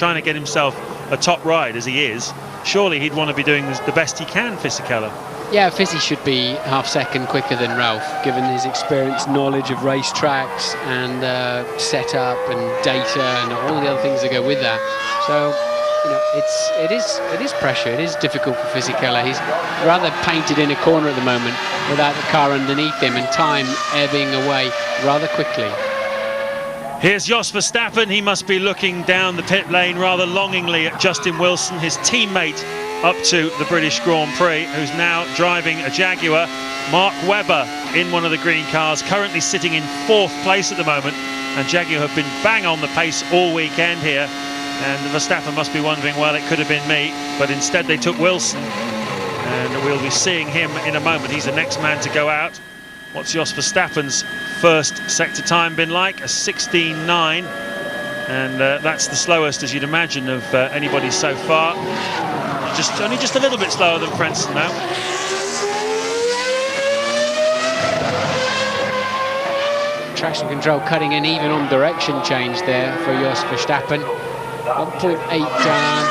trying to get himself a top ride as he is, surely he'd want to be doing the best he can, Fisichella. Yeah, Fizzy should be half-second quicker than Ralph, given his experience, knowledge of racetracks and setup and data and all the other things that go with that. So, you know, it is pressure. It is difficult for Fisichella. He's rather painted in a corner at the moment without the car underneath him and time ebbing away rather quickly. Here's Jos Verstappen. He must be looking down the pit lane rather longingly at Justin Wilson, his teammate up to the British Grand Prix, who's now driving a Jaguar. Mark Webber in one of the green cars, currently sitting in 4th place at the moment, and Jaguar have been bang on the pace all weekend here, and Verstappen must be wondering, well, it could have been me, but instead they took Wilson, and we'll be seeing him in a moment. He's the next man to go out. What's Jos Verstappen's first sector time been like? A 16.9, and that's the slowest, as you'd imagine, of anybody so far. Only just a little bit slower than Frentzen now. Traction control cutting in even on direction change there for Jos Verstappen. 1.8 down.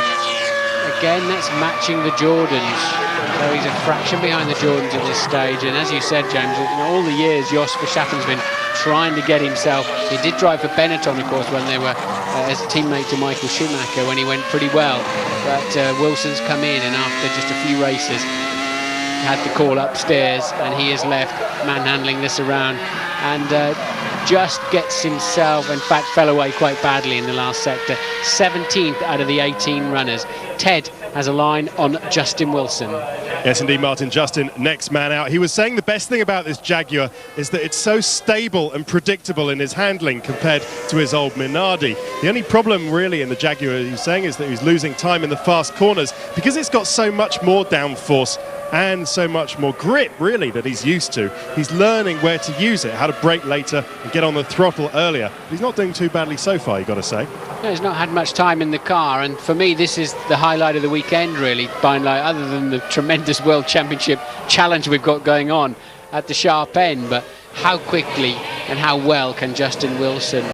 Again, that's matching the Jordans. So he's a fraction behind the Jordans at this stage. And as you said, James, in all the years Jos Verstappen's been trying to get himself. He did drive for Benetton, of course, when they were as a teammate to Michael Schumacher, when he went pretty well. But Wilson's come in, and after just a few races, had the call upstairs, and he is left manhandling this around, and just gets himself, in fact, fell away quite badly in the last sector. 17th out of the 18 runners. Ted has a line on Justin Wilson. Yes, indeed, Martin. Justin, next man out. He was saying the best thing about this Jaguar is that it's so stable and predictable in his handling compared to his old Minardi. The only problem really in the Jaguar, he's saying, is that he's losing time in the fast corners because it's got so much more downforce and so much more grip, really, that he's used to. He's learning where to use it, how to brake later and get on the throttle earlier. But he's not doing too badly so far, you've got to say. No, he's not had much time in the car, and for me this is the highlight of the weekend, really, by and large, other than the tremendous World Championship challenge we've got going on at the sharp end. But how quickly and how well can Justin Wilson